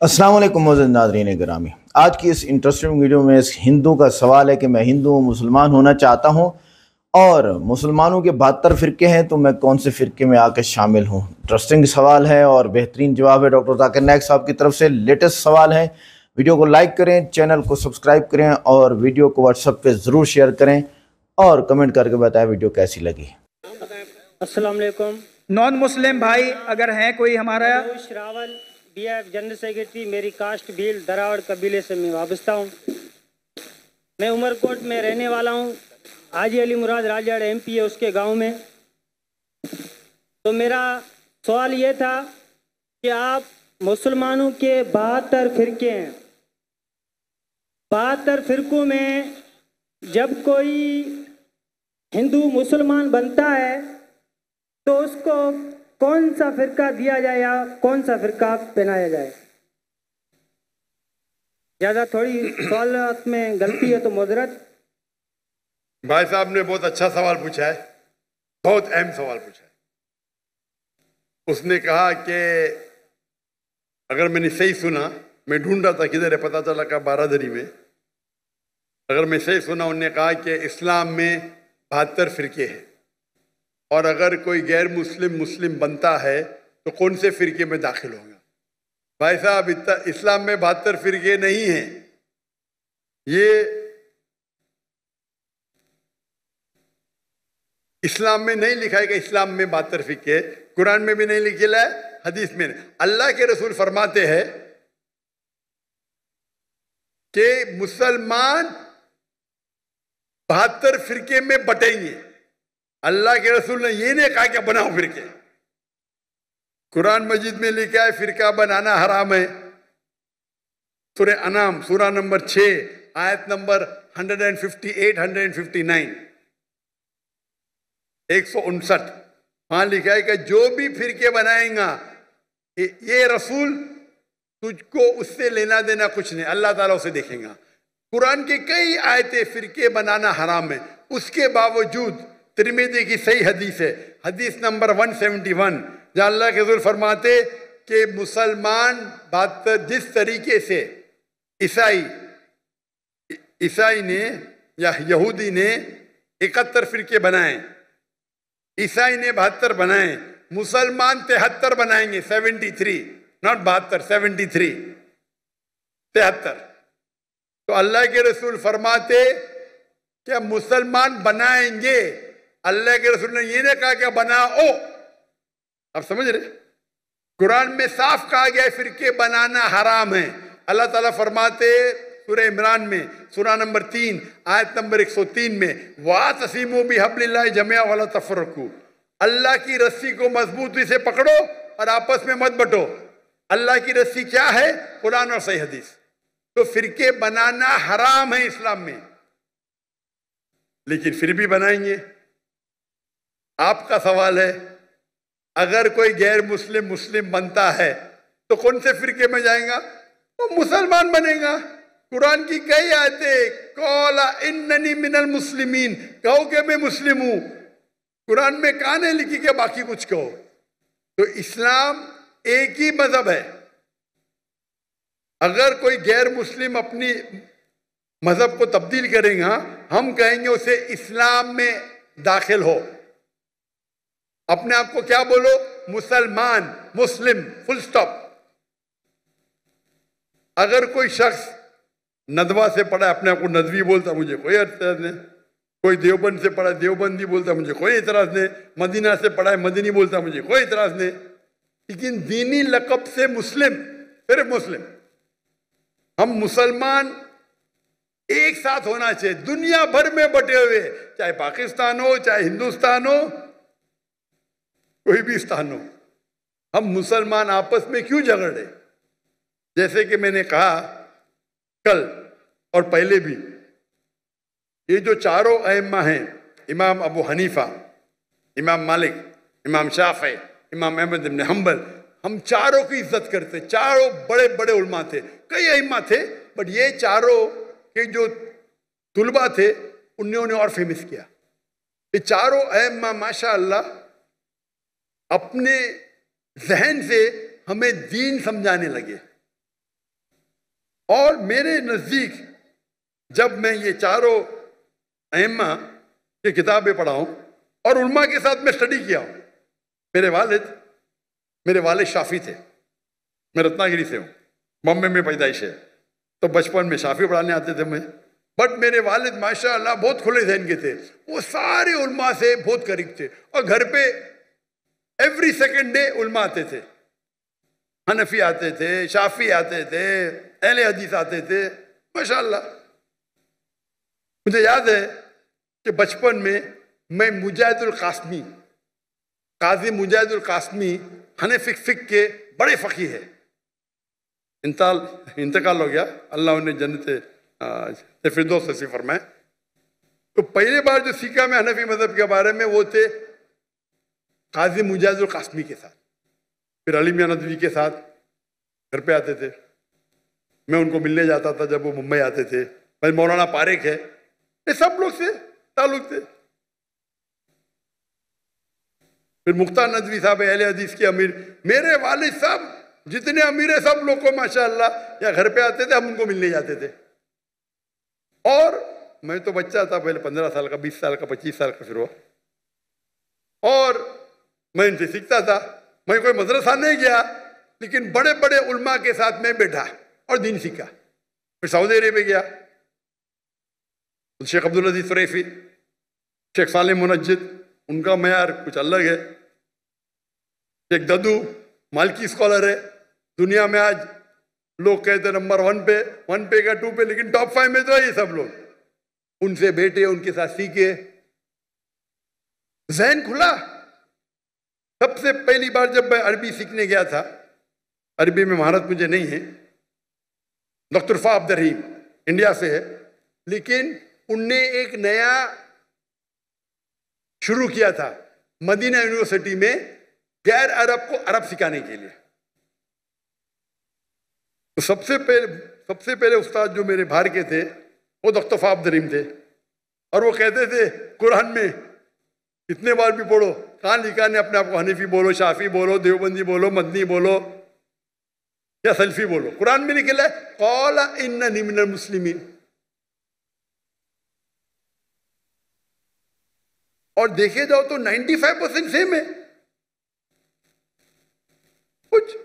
अस्सलाम वालेकुम मोअज़्ज़िज़ नाज़रीन गिरामी। आज की इस इंटरेस्टिंग वीडियो में इस हिंदू का सवाल है कि मैं हिंदू हूँ, मुसलमान होना चाहता हूँ और मुसलमानों के 72 फ़िरके हैं, तो मैं कौन से फ़िरके में आकर शामिल हूँ। इंटरेस्टिंग सवाल है और बेहतरीन जवाब है डॉक्टर ज़ाकिर नाइक साहब की तरफ से। लेटेस्ट सवाल है। वीडियो को लाइक करें, चैनल को सब्सक्राइब करें और वीडियो को व्हाट्सएप पे ज़रूर शेयर करें और कमेंट करके बताएं वीडियो कैसी लगी। अस्सलाम वालेकुम। नॉन मुस्लिम भाई अगर हैं कोई हमारा। श्रावल BF जनरल सेक्रेटरी, मेरी कास्ट भील दरावड़ कबीले से मैं वाबस्ता हूँ। मैं उमरकोट में रहने वाला हूँ। हाजी अली मुराद राजड़ MP है उसके गांव में। तो मेरा सवाल ये था कि आप मुसलमानों के 72 फ़िरके हैं, 72 फ़िरकों में जब कोई हिंदू मुसलमान बनता है तो उसको कौन सा फ़िरका दिया जाए या कौन सा फ़िरका पहनाया जाए। ज़्यादा थोड़ी सवाल में गलती है तो माजरत। भाई साहब ने बहुत अच्छा सवाल पूछा है, बहुत अहम सवाल पूछा है। उसने कहा कि अगर मैंने सही सुना, मैं ढूंढ रहा था किधर है, पता चला का बारादरी में। अगर मैं सही सुना, उन्होंने कहा कि इस्लाम में 72 फ़िरके हैं और अगर कोई गैर मुस्लिम बनता है तो कौन से फ़िरके में दाखिल होगा। भाई साहब, इस्लाम में 72 फ़िरके नहीं हैं। ये इस्लाम में नहीं लिखा है कि इस्लाम में 72 फ़िरके, कुरान में भी नहीं लिखा है, हदीस में नहीं। अल्लाह के रसूल फरमाते हैं कि मुसलमान 72 फ़िरके में बटेंगे। अल्लाह के रसूल ने ये नहीं कहा कि बनाओ फ़िरके। कुरान मजीद में लिखा है फ़िरका बनाना हराम है। सूरह अनाम सूरा नंबर 6 आयत नंबर 158 159 159 वहां लिखा है कि जो भी फ़िरके बनाएगा ये रसूल तुझको उससे लेना देना कुछ नहीं, अल्लाह ताला उसे देखेगा। कुरान की कई आयतें फ़िरके बनाना हराम है, उसके बावजूद तिरमिज़ी की सही हदीस है, हदीस नंबर 171, जहाँ अल्लाह के रसूल फरमाते कि मुसलमान 72 जिस तरीके से ईसाई ने या यहूदी ने 71 फ़िरके बनाए, ईसाई ने 72 बनाए, मुसलमान 73 बनाएंगे, 73, नॉट 72, 73, 73। तो अल्लाह के रसूल फरमाते क्या मुसलमान बनाएंगे, अल्लाह के रसूल ने ये नहीं कहा क्या बनाओ। आप समझ रहे, कुरान में साफ कहा गया है फ़िरके बनाना हराम है। अल्लाह ताला फरमाते सूरह इमरान में सूरा नंबर 3 आयत नंबर 103 में, वातसिमू बिहब्लिल्लाहि जमीअन वला तफर्रकू, अल्लाह की रस्सी को मजबूती से पकड़ो और आपस में मत बटो। अल्लाह की रस्सी क्या है? कुरान और सही हदीस। तो फ़िरके बनाना हराम है इस्लाम में, लेकिन फिर भी बनाएंगे। आपका सवाल है अगर कोई गैर मुस्लिम बनता है तो कौन से फ़िरके में जाएगा? वो मुसलमान बनेगा। कुरान की कई आयतें, कौला इन्ननी मिनल मुस्लिमीन, कहो कि मैं मुस्लिम हूं। कुरान में कहा नहीं लिखी कि बाकी कुछ कहो। तो इस्लाम एक ही मजहब है। अगर कोई गैर मुस्लिम अपनी मजहब को तब्दील करेगा, हम कहेंगे उसे इस्लाम में दाखिल हो। अपने आप को क्या बोलो? मुसलमान, मुस्लिम, फुल स्टॉप। अगर कोई शख्स नदवा से पढ़ा, अपने आप को नदवी बोलता, मुझे कोई एतराज नहीं। कोई देवबंद से पढ़ा, देवबंदी बोलता, मुझे कोई एतराज नहीं। मदीना से पढ़ा है, मदीनी बोलता, मुझे कोई एतराज नहीं। लेकिन दीनी लक़ब से मुस्लिम, सिर्फ मुस्लिम। हम मुसलमान एक साथ होना चाहिए, दुनिया भर में बटे हुए, चाहे पाकिस्तान हो, चाहे हिंदुस्तान हो, कोई भी स्थान हो, हम मुसलमान आपस में क्यों झगड़े? जैसे कि मैंने कहा कल और पहले भी, ये जो चारों अइम्मा हैं, इमाम अबू हनीफा, इमाम मालिक, इमाम शाफी, इमाम अहमद इब्न हम्बल, हम चारों की इज्जत करते। चारों बड़े बड़े उलमा थे, कई अइम्मा थे, बट ये चारों के जो तुलबा थे उन्होंने और फेमस किया। ये चारों अइम्मा माशाअल्लाह अपने जहन से हमें दीन समझाने लगे। और मेरे नज़दीक जब मैं ये चारों अइम्मा की किताबें पढ़ा हूँ और उलमा के साथ मैं स्टडी किया हूँ। मेरे वालिद शाफी थे, मैं रत्नागिरी से हूँ, बॉम्बे में पैदाइश है, तो बचपन में शाफी पढ़ाने आते थे मैं। बट मेरे वालिद माशाअल्लाह बहुत खुले ज़हन के थे, वो सारे उलमा से बहुत करीब थे और घर पे एवरी सेकेंड डे उलमा आते थे। हनफी आते थे, शाफी आते थे, अहले हदीस आते थे माशाअल्लाह। मुझे याद है कि बचपन में मैं मुजाहिदुल कासमी, काजी मुजाहिदुल कासमी हनफी फिक के बड़े फ़क़ी है, इंतकाल हो गया, अल्लाह उन्हें जन्नत फिरदौस नसीब फरमाए। तो पहली बार जो सीखा मैं हनफी मज़हब के बारे में वो थे काजी मुजाहिदुल कासमी के साथ। फिर अली मियां नदवी के साथ घर पे आते थे, मैं उनको मिलने जाता था जब वो मुंबई आते थे। भाई मौलाना पारेख है, ये सब लोग से ताल्लुक थे। फिर मुख्तार नदवी साहब अहले हदीस के अमीर, मेरे वालिद साहब जितने अमीर है सब लोग को माशाअल्लाह या घर पे आते थे, हम उनको मिलने जाते थे। और मैं तो बच्चा था पहले, 15 साल का, 20 साल का, 25 साल का फिर हुआ, और मैं इनसे सीखता था। मैं कोई मदरसा नहीं गया, लेकिन बड़े बड़े उलमा के साथ में बैठा और दीन सीखा। फिर सऊदी अरेबिया गया, शेख अब्दुल अजीज फ़रैफ़ी, शेख सालिम मुनज्जिद, उनका मयार कुछ अलग है। शेख ददू मालकी स्कॉलर है, दुनिया में आज लोग कहते नंबर 1 पे का 2 पे, लेकिन टॉप 5 में तो है ये सब लोग। उनसे बैठे, उनके साथ सीखे, ज़हन खुला। सबसे पहली बार जब मैं अरबी सीखने गया था, अरबी में महारत मुझे नहीं है, डॉक्टर फा अब्दुल रहीम इंडिया से है, लेकिन उनने एक नया शुरू किया था मदीना यूनिवर्सिटी में गैर अरब को अरब सिखाने के लिए। तो सबसे पहले उस्ताद जो मेरे बाहर के थे वो डॉक्टर फा अब्दुल रहीम थे, और वो कहते थे कुरान में कितने बार भी पढ़ो, कहाँ लिखा ने अपने आप को हनीफी बोलो, शाफी बोलो, देवबंदी बोलो, मदनी बोलो या सल्फी बोलो। कुरान में लिखा है क़ाला इन्ननी मिनल मुस्लिमीन। और देखे जाओ तो 95% सेम है, कुछ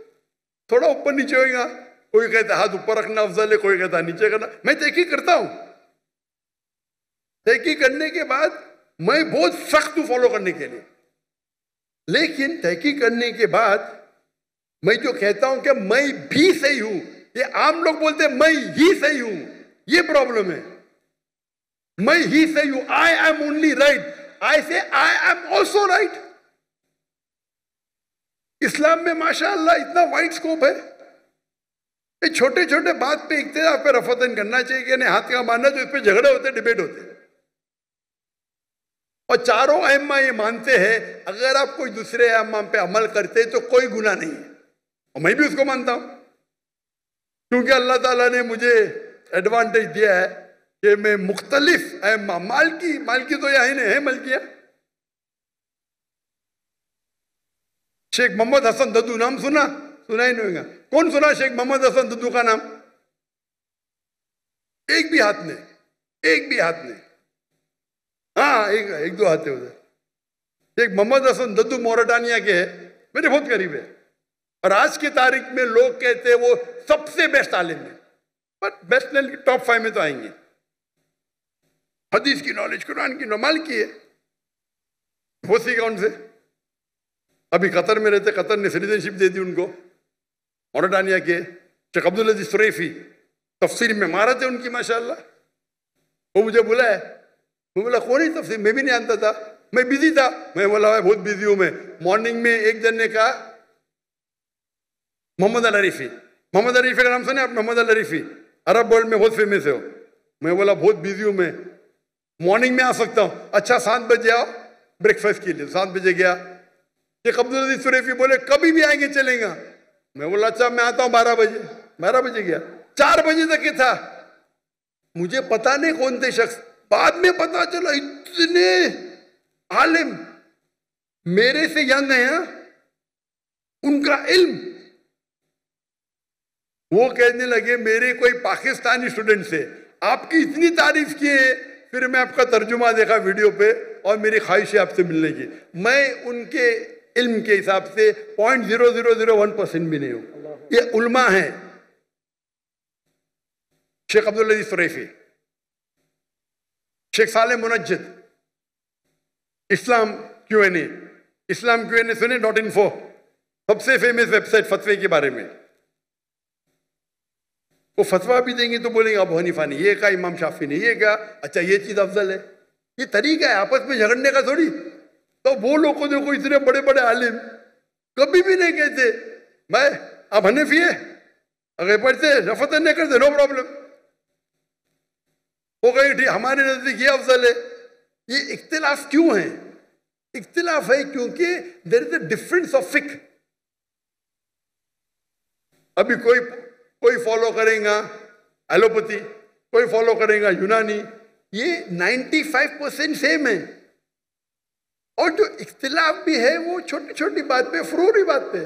थोड़ा ऊपर नीचे होगा। कोई कहता हाथ ऊपर रखना अफजल है, कोई कहता नीचे करना। मैं तहकीक करता हूं, तहकीक करने के बाद मैं बहुत सख्त हूं फॉलो करने के लिए, लेकिन तहकीक करने के बाद मैं जो कहता हूं कि मैं भी सही हूं, ये आम लोग बोलते मैं ही सही हूं, ये प्रॉब्लम है। मैं ही सही हूं, आई एम ओनली राइट, आई से आई एम ऑल्सो राइट। इस्लाम में माशाअल्लाह इतना वाइड स्कोप है। ये छोटे छोटे बात पे इख्तिलाफ पे रफतन करना चाहिए कि नहीं हाथ का मानना, तो इस पे झगड़े होते, डिबेट होते। और चारों अइम्मा ये मानते हैं अगर आप कोई दूसरे अइम्मा पे अमल करते तो कोई गुनाह नहीं है, और मैं भी उसको मानता हूं, क्योंकि अल्लाह ताला ने मुझे एडवांटेज दिया है कि मैं मुख्तलिफ अइम्मा, मालकी तो यही नहीं है, मलकिया, शेख मोहम्मद हसन दद्दू नाम सुना ही नहीं होगा। कौन सुना शेख मोहम्मद हसन दद्दू का नाम? एक भी हाथ ने, हाँ एक दो हाथ है उधर। शेख मोहम्मद हसन दद्दू मोरटानिया के है, मेरे बहुत करीब है, और आज की तारीख में लोग कहते हैं वो सबसे बेस्ट आलिम है, बट बेस्ट नहीं, टॉप 5 में तो आएंगे। हदीस की नॉलेज, कुरान की नॉलेज की है, वो सीखा उनसे। अभी कतर में रहते, कतर ने सिटीजनशिप दे दी उनको, मोरटानिया के शेख अब्दुल अजीज फ़रैफ़ी, तफसीर में महारत है उनकी माशाअल्लाह। वो मुझे बोला है, मैं बोला कौन ही तफसीर, मैं भी नहीं जानता था, मैं बिजी था। मैं बोला मैं बहुत बिजी हूं। मैं मॉर्निंग में एक जन ने कहा मोहम्मद अल अरीफी, मोहम्मद अल अरीफी का नाम सुने आप? मोहम्मद अल अरीफी अरब वर्ल्ड में बहुत फेमस है हो। मैं बोला बहुत बिजी हूं, मैं मॉर्निंग में आ सकता हूँ? अच्छा 7 बजे आओ ब्रेकफास्ट के लिए। 7 बजे गया। शेख अब्दुल अजीज फ़रैफ़ी बोले कभी भी आएंगे चलेगा। मैं बोला अच्छा मैं आता हूँ 12 बजे। 12 बजे गया, 4 बजे तक ये था। मुझे पता नहीं कौन थे शख्स, बाद में पता चला इतने आलिम मेरे से यंग है, उनका इल्म। वो कहने लगे मेरे कोई पाकिस्तानी स्टूडेंट से आपकी इतनी तारीफ की है, फिर मैं आपका तर्जुमा देखा वीडियो पे और मेरी ख्वाहिश है आपसे मिलने की। मैं उनके इल्म के हिसाब से 0.0001% भी नहीं हूं। ये उल्मा है, शेख अब्दुल अजीज फ़रैफ़ी, शेख साले मुनज्जिद, इस्लाम Q&A, इस्लाम Q&A सुने .info, सबसे फेमस वेबसाइट फतवे के बारे में। वो फतवा भी देंगे तो बोलेंगे अबू हनीफा ने ये कहा, इमाम शाफी ने ये कहा, अच्छा ये चीज अफजल है। ये तरीका है आपस में झगड़ने का थोड़ी। तो वो लोग को देखो इतने बड़े बड़े आलिम कभी भी नहीं कहते मैं आप हनीफी है, अगर पढ़ते रफत नहीं करते नो प्रॉब्लम, वो कहे ठीक हमारे नजदीक ये अफजल है। ये इख्तिलाफ क्यों है? इख्तिलाफ है क्योंकि there is a difference of फिक्र। अभी कोई फॉलो करेगा एलोपैथी, कोई फॉलो करेगा यूनानी, ये 95% सेम है। और जो इख्तिलाफ भी है वो छोटी छोटी बात पे, फरूरी बात पे,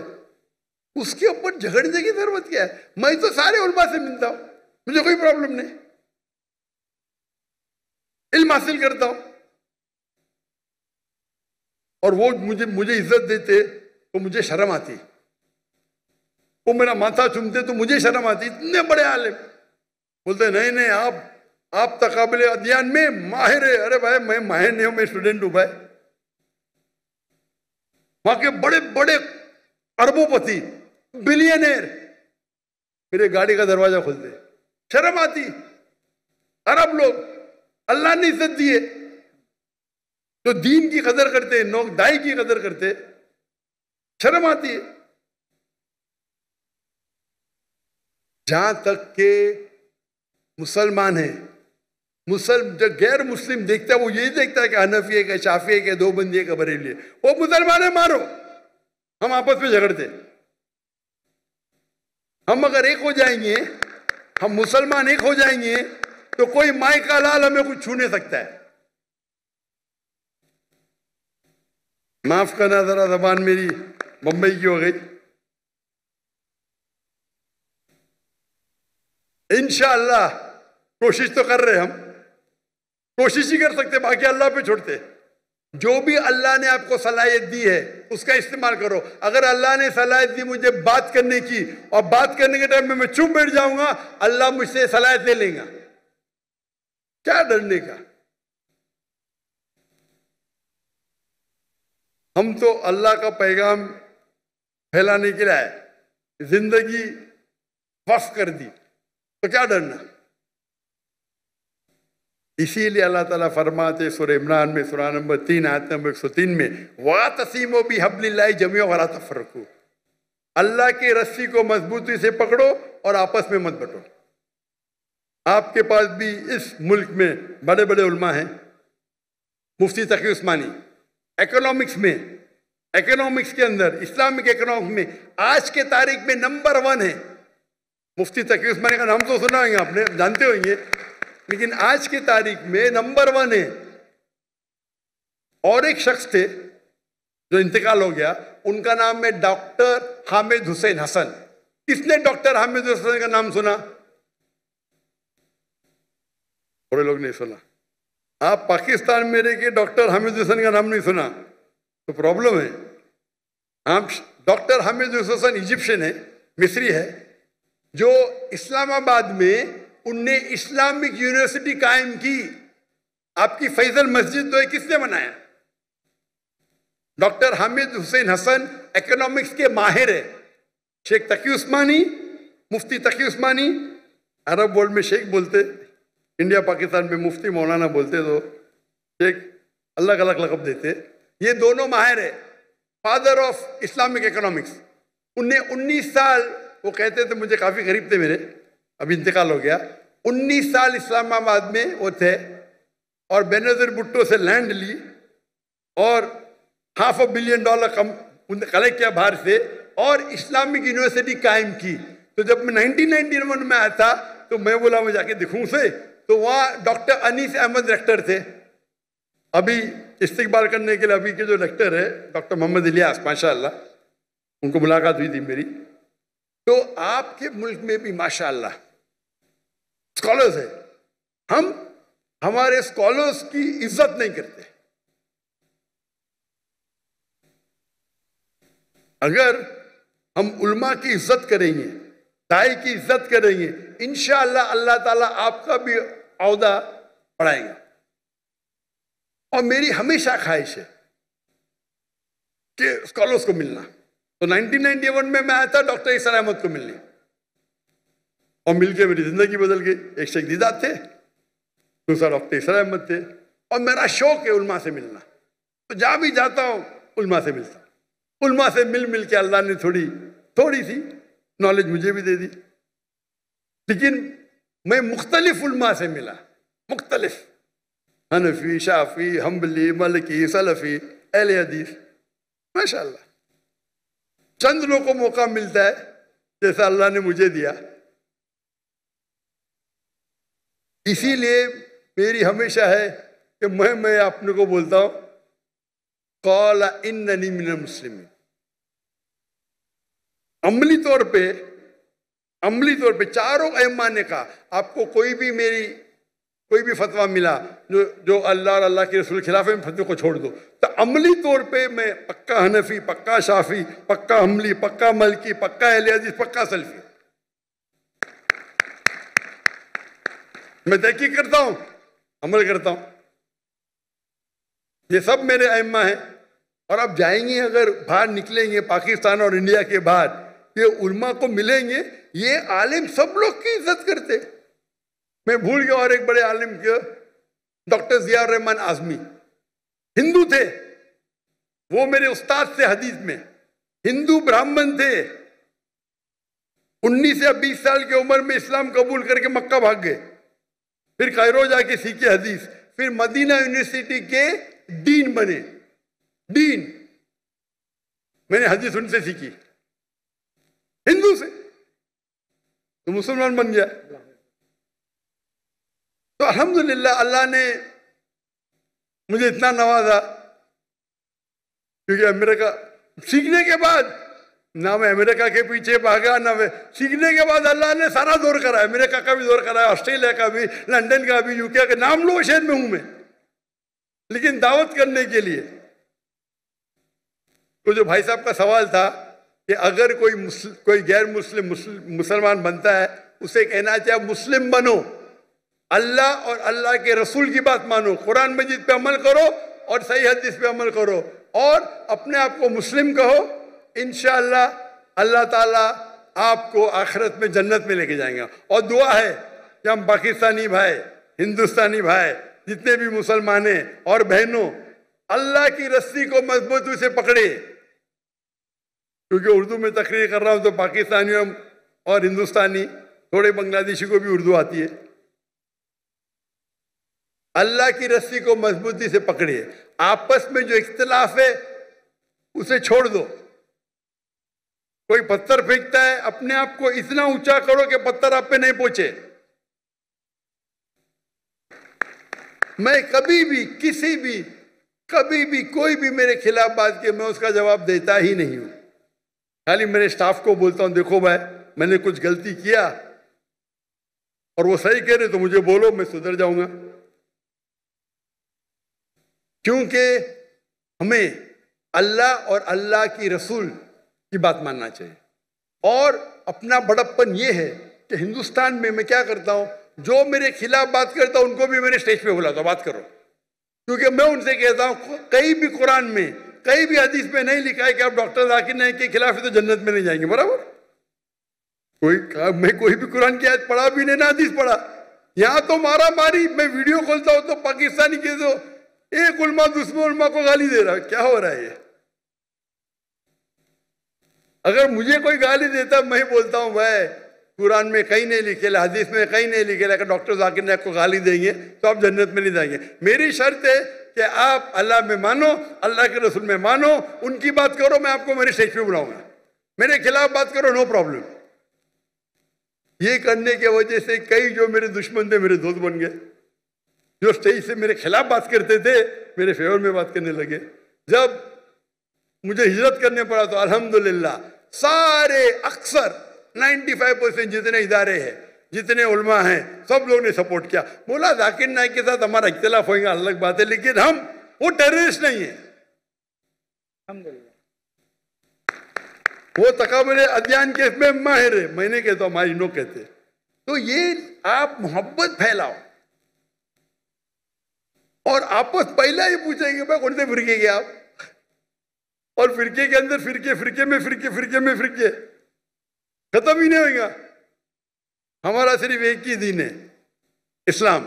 उसके ऊपर झगड़ने की जरूरत क्या है? मैं तो सारे उलमा से मिलता हूं, मुझे कोई प्रॉब्लम नहीं, इल्म हासिल करता हूं और वो मुझे इज्जत देते तो मुझे शर्म आती, वो मेरा माथा चूमते तो मुझे शर्म आती। इतने बड़े आलिम बोलते नहीं नहीं आप तकाबले अध्ययन में माहिर है। अरे भाई मैं माहिर नहीं हूं, मैं स्टूडेंट हूं भाई। वहां के बड़े बड़े अरबोपति बिलियनर मेरे गाड़ी का दरवाजा खोलते, शर्म आती। अरब लोग अल्लाह ने इज्जत दिए तो दीन की कदर करते, नौक दाई की कदर करते, शर्म आती है। जहां तक के मुसलमान है, जो गैर मुस्लिम देखता है वो यही देखता है कि हनफी है कि शाफी है कि देवबंदी है कि बरेली है। वो मुसलमान है मारो, हम आपस में झगड़ते। हम अगर एक हो जाएंगे, हम मुसलमान एक हो जाएंगे तो कोई माई का लाल हमें कुछ छू नहीं सकता है। माफ करना जरा जबान मेरी मुंबई की हो गई। इंशाअल्लाह कोशिश तो कर रहे, हम कोशिश ही कर सकते, बाकी अल्लाह पे छोड़ते। जो भी अल्लाह ने आपको सलाहियत दी है उसका इस्तेमाल करो। अगर अल्लाह ने सलाहियत दी मुझे बात करने की और बात करने के टाइम में मैं चुप बैठ जाऊंगा, अल्लाह मुझसे सलाहियत ले लेगा, क्या डरने का। हम तो अल्लाह का पैगाम फैलाने के लिए आए, जिंदगी वक्फ कर दी तो क्या डरना। इसीलिए अल्लाह ताला फरमाते सूरह इमरान में सूरह नंबर 3 आयत नंबर 103 में वातसीमो बिहब्लिल्लाहि जमीअन वला तफरकू, अल्लाह की रस्सी को मजबूती से पकड़ो और आपस में मत बंटो। आपके पास भी इस मुल्क में बड़े बड़े उलमा हैं। मुफ्ती तकी उस्मानी इकोनॉमिक्स के अंदर, इस्लामिक इकोनॉमिक्स में आज के तारीख में नंबर 1 है। मुफ्ती तकी उस्मानी का नाम तो सुना होंगे आपने, जानते होंगे, लेकिन आज की तारीख में नंबर 1 है। और एक शख्स थे जो इंतकाल हो गया, उनका नाम है डॉक्टर हामिद हुसैन हसन। किसने डॉक्टर हामिद हुसैन का नाम सुना? थोड़े लोग नहीं सुना। आप पाकिस्तान में रह के डॉक्टर हामिद हुसैन का नाम नहीं सुना तो प्रॉब्लम है। आप डॉक्टर हामिद हुसैन इजिप्शियन है, मिस्री है, जो इस्लामाबाद में उनने इस्लामिक यूनिवर्सिटी कायम की। आपकी फैजल मस्जिद तो है, किसने बनाया? डॉक्टर हामिद हुसैन हसन इकोनॉमिक्स के माहिर है। शेख तकी उस्मानी, मुफ्ती तकी उस्मानी, अरब वर्ल्ड में शेख बोलते, इंडिया पाकिस्तान में मुफ्ती मौलाना बोलते, तो शेख अलग अलग लक़ब देते। ये दोनों माहिर है, फादर ऑफ इस्लामिक इकोनॉमिक्स। उनने 19 साल, वो कहते थे, मुझे काफ़ी करीब थे मेरे, अभी इंतकाल हो गया, 19 साल इस्लामाबाद में वो थे और बेनज़ीर भुट्टो से लैंड ली और $500 बिलियन कलेक्ट किया बाहर से और इस्लामिक यूनिवर्सिटी कायम की। तो जब मैं 1991 में आया था तो मैं बोला मैं जाके दिखूं से, तो वहाँ डॉक्टर अनीस अहमद रेक्टर थे। अभी इस्तिकबाल करने के लिए अभी के जो रेक्टर है डॉक्टर मोहम्मद इलियास, माशाअल्लाह, उनको मुलाकात हुई थी मेरी। तो आपके मुल्क में भी माशाअल्लाह स्कॉलर्स है, हम हमारे स्कॉलर्स की इज्जत नहीं करते। अगर हम उल्मा की इज्जत करेंगे, दाई की इज्जत करेंगे, इंशाअल्लाह अल्लाह ताला आपका भी औहदा बढ़ाएगा। और मेरी हमेशा ख्वाहिश है कि स्कॉलर्स को मिलना। तो 1991 में मैं आया था डॉक्टर ईसार अहमद को मिलने, और मिलके मेरी जिंदगी बदल गई। एक शेख दीदात थे, दूसरा डॉक्टर ईसार अहमद थे, और मेरा शौक है उल्मा से मिलना। तो जहां भी जाता हूं उल्मा से मिलता हूं। उल्मा से मिल के अल्लाह ने थोड़ी सी नॉलेज मुझे भी दे दी। लेकिन मैं मुख्तलिफ उल्मा से मिला, मुख्तलिफ, हनफी, शाफी, हम्बली, मलकी, सलफी, अहले हदीस, माशाअल्लाह। चंद लोगों को मौका मिलता है जैसा अल्लाह ने मुझे दिया। इसीलिए मेरी हमेशा है कि मैं अपने को बोलता हूं क़ाला इन्ननी मिनल मुस्लिमीन। अमली तौर पे चारों अइम्मा ने कहा, आपको कोई भी फतवा मिला जो अल्लाह और अल्लाह के रसूल के खिलाफ में, फतवे को छोड़ दो। तो अमली तौर पे मैं पक्का हनफी, पक्का शाफी, पक्का हमली, पक्का मलकी, पक्का अहले हदीस, पक्का सलफी। मैं तहकीक करता हूं, अमल करता हूं। ये सब मेरे अइम्मा हैं। और अब जाएंगे, अगर बाहर निकलेंगे पाकिस्तान और इंडिया के बाहर, ये उल्मा को मिलेंगे, ये आलिम सब लोग की इज्जत करते। मैं भूल गया और एक बड़े आलिम के डॉक्टर ज़ियाउर रहमान आज़मी, हिंदू थे, वो मेरे उस्ताद थे हदीस में, हिंदू ब्राह्मण थे। 19 या 20 साल की उम्र में इस्लाम कबूल करके मक्का भाग गए, फिर कायरो जाके सीखे हदीस, फिर मदीना यूनिवर्सिटी के डीन बने। डीन, मैंने हदीस उनसे सीखी, हिंदू से, तो मुसलमान बन गया। तो अल्हम्दुलिल्लाह अल्लाह ने मुझे इतना नवाजा, क्योंकि अमेरिका सीखने के बाद ना मैं अमेरिका के पीछे भागा, ना मैं सीखने के बाद अल्लाह ने सारा दौर कराया, अमेरिका का भी दौर कराया, ऑस्ट्रेलिया का भी, लंदन का भी, यूके का, नाम लो शहर में हूं मैं, लेकिन दावत करने के लिए। तो जो भाई साहब का सवाल था कि अगर कोई गैर मुसलमान बनता है, उसे कहना चाहिए मुस्लिम बनो, अल्लाह और अल्लाह के रसूल की बात मानो, कुरान मजीद पे अमल करो और सही हदीस पे अमल करो, और अपने आप को मुस्लिम कहो। इंशाअल्लाह अल्लाह ताला आपको आखिरत में जन्नत में लेके जाएंगे। और दुआ है कि हम पाकिस्तानी भाई, हिंदुस्तानी भाई, जितने भी मुसलमान हैं और बहनों, अल्लाह की रस्सी को मजबूती से पकड़े। क्योंकि उर्दू में तकरीर कर रहा हूं तो पाकिस्तानियों और हिंदुस्तानी, थोड़े बांग्लादेशी को भी उर्दू आती है। अल्लाह की रस्सी को मजबूती से पकड़िए। आपस में जो इख्तिलाफ है उसे छोड़ दो। कोई पत्थर फेंकता है, अपने आप को इतना ऊंचा करो कि पत्थर आप पे नहीं पहुंचे। मैं कभी भी कोई भी मेरे खिलाफ बात के, मैं उसका जवाब देता ही नहीं हूं। खाली मेरे स्टाफ को बोलता हूं, देखो भाई मैंने कुछ गलती किया और वो सही कह रहे तो मुझे बोलो, मैं सुधर जाऊंगा। क्योंकि हमें अल्लाह और अल्लाह की रसूल की बात मानना चाहिए। और अपना बड़प्पन ये है कि हिंदुस्तान में मैं क्या करता हूं, जो मेरे खिलाफ बात करता हूं उनको भी मैंने स्टेज पे बुलाता हूं, बात करो। क्योंकि मैं उनसे कहता हूं, कहीं भी कुरान में, कहीं भी हदीस में नहीं लिखा है कि आप डॉक्टर जाकिर नाइक के खिलाफ है तो जन्नत में नहीं जाएंगे, बराबर। मैं कोई भी कुरान की आयत पढ़ा भी नहीं, ना हदीस पढ़ा। यहां तो मारा मारी, मैं वीडियो खोलता हूं तो पाकिस्तानी के तो एक उल्मा दूसरे उल्मा को गाली दे रहा है। क्या हो रहा है ये? अगर मुझे कोई गाली देता, मैं बोलता हूं भाई कुरान में कहीं नहीं लिखे, हदीस में कहीं नहीं लिखे, अगर डॉक्टर जाकिर नाइक को गाली देंगे तो आप जन्नत में नहीं जाएंगे। मेरी शर्त है कि आप अल्लाह में मानो, अल्लाह के रसूल में मानो, उनकी बात करो, मैं आपको मेरे स्टेज पे बुलाऊंगा। मेरे खिलाफ बात करो, नो प्रॉब्लम। ये करने की वजह से कई जो मेरे दुश्मन थे मेरे दोस्त बन गए। जो स्टेज से मेरे खिलाफ बात करते थे मेरे फेवर में बात करने लगे। जब मुझे हिजरत करने पड़ा तो अल्हम्दुलिल्लाह सारे, अक्सर 95% जितने इदारे हैं, जितने उलमा हैं, सब लोग ने सपोर्ट किया। बोला जाकिर नाइक के साथ हमारा इख्तिलाफ होगा अलग बात है, लेकिन हम वो टेररिस्ट नहीं है, वो तकाबुल अध्ययन के इसमें माहिर है। मैंने कहता हूं, हमारी नो कहते। तो ये आप मोहब्बत फैलाओ और आपस पहला ही पूछेंगे भाई कौन से फिरके गए आप, और फिरके के अंदर फिरके, फिरके में फिरके, फिरके में फिरके, खत्म ही नहीं होगा। हमारा सिर्फ एक ही दीन है, इस्लाम,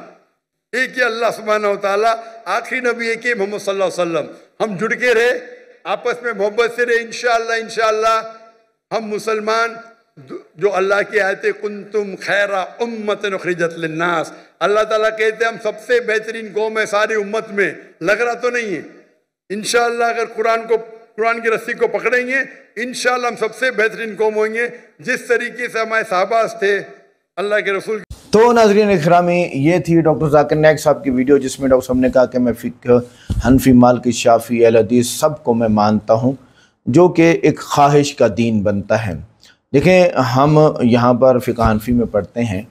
एक ही अल्लाह सुब्हानहू व तआला, आखिरी नबी एक ही मोहम्मद सल्लल्लाहु अलैहि वसल्लम। हम जुड़ के रहे, आपस में मोहब्बत से रहे, इंशाअल्लाह इंशाअल्लाह हम मुसलमान जो अल्लाह की आयत कुंतुम खैरा उम्मतन उखरिजत लिन्नास, अल्लाह ताला कहते हैं हम सबसे बेहतरीन कौम है सारी उम्मत में। लग रहा तो नहीं है? इंशाअल्लाह अगर कुरान की रस्सी को पकड़ेंगे, इंशाअल्लाह हम सबसे बेहतरीन कौम होंगे, जिस तरीके से हमारे साहबाज थे अल्लाह के रसूल। तो नाज़रीन इकरामी, ये थी डॉक्टर जाकिर नाइक साहब की वीडियो, जिसमें डॉक्टर साहब ने कहा कि मैं फ़िक़्ह, हनफी, मालिकी, शाफ़ी, अहले हदीस सबको मैं मानता हूँ, जो कि एक ख्वाहिश का दीन बनता है। देखें, हम यहाँ पर फ़िक़्ह हनफी में पढ़ते हैं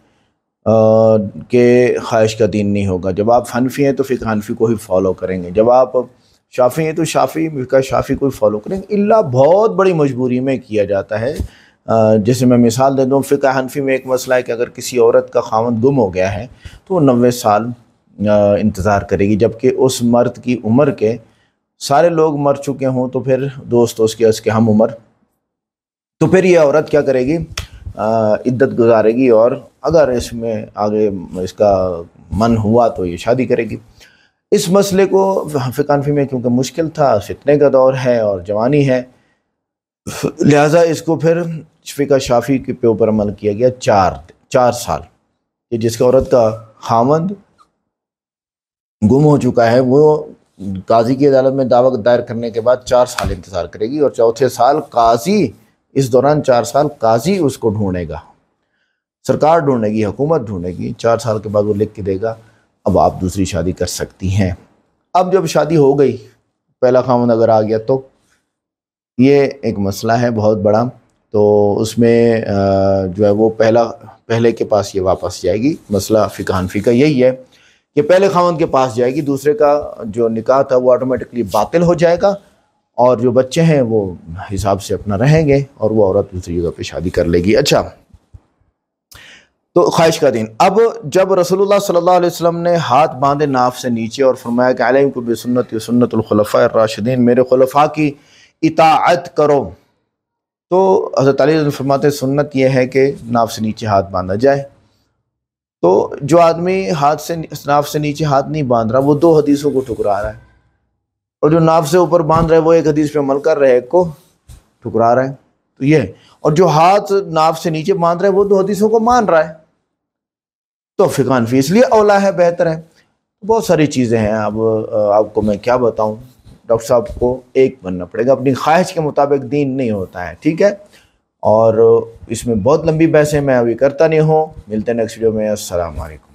कि ख्वाहिश का दीन नहीं होगा। जब आप हनफी हैं तो फ़िक़्ह हनफी को ही फॉलो करेंगे, जब आप शाफ़ी हैं तो शाफ़ी को ही फॉलो करेंगे, इल्ला बहुत बड़ी मजबूरी में किया जाता है। जैसे मैं मिसाल दे दूँ, फ़िक़्ह हनफी में एक मसला है कि अगर किसी औरत का ख़ावंद गुम हो गया है तो वो 90 साल इंतज़ार करेगी, जबकि उस मर्द की उम्र के सारे लोग मर चुके हों, तो फिर दोस्त उसके हम उम्र, तो फिर ये औरत क्या करेगी? इद्दत गुजारेगी, और अगर इसमें आगे इसका मन हुआ तो ये शादी करेगी। इस मसले को फ़िक़्ह हनफी में क्योंकि मुश्किल था, फितने का दौर है और जवानी है, लिहाजा इसको फिर फ़िक़्ह शाफ़ी के ऊपर अमल किया गया 4 साल। कि जिसका औरत का ख़ावंद गुम हो चुका है, वो काजी की अदालत में दावा दायर करने के बाद 4 साल इंतज़ार करेगी, और चौथे साल काजी, इस दौरान 4 साल काजी उसको ढूंढेगा, सरकार ढूंढेगी, हुकूमत ढूंढेगी। 4 साल के बाद वो लिख के देगा अब आप दूसरी शादी कर सकती हैं। अब जब शादी हो गई, पहला ख़ावंद अगर आ गया, तो ये एक मसला है बहुत बड़ा। तो उसमें जो है वो पहले के पास ये वापस जाएगी। मसला फ़िक़्ह हनफी का यही है कि पहले ख़ावंद के पास जाएगी, दूसरे का जो निकाह था वो ऑटोमेटिकली बातिल हो जाएगा, और जो बच्चे हैं वो हिसाब से अपना रहेंगे, और वो औरत दूसरी जगह पे शादी कर लेगी। अच्छा, तो ख्वाहिश का दिन। अब जब रसूलुल्लाह सल्लल्लाहु अलैहि वसल्लम ने हाथ बांधे नाफ से नीचे और फरमाया कि अलैकुम बिसुन्नती व सुन्नतुल खुलफाए राशिदीन, मेरे खुलफा की इताअत करो, तो हज़रत अली फरमाते सुन्नत यह है कि नाफ से नीचे हाथ बांधा जाए। तो जो आदमी नाफ से नीचे हाथ नहीं बांध रहा, वो 2 हदीसों को ठुकरा रहा है, और जो नाफ से ऊपर बांध रहा है वो एक हदीस पे अमल कर रहा है, एक को ठुकरा रहा है। तो ये, और जो हाथ नाफ से नीचे बांध रहा है वो 2 हदीसों को मान रहा है। तो फ़िक़्ह हनफी इसलिए औला है, बेहतर है। बहुत सारी चीज़ें हैं, अब आपको मैं क्या बताऊँ। डॉक्टर साहब को एक बनना पड़ेगा, अपनी ख्वाहिश के मुताबिक दीन नहीं होता है, ठीक है। और इसमें बहुत लंबी बहसें मैं अभी करता नहीं हूँ। मिलते हैं नेक्स्ट वीडियो में। अस्सलाम वालेकुम।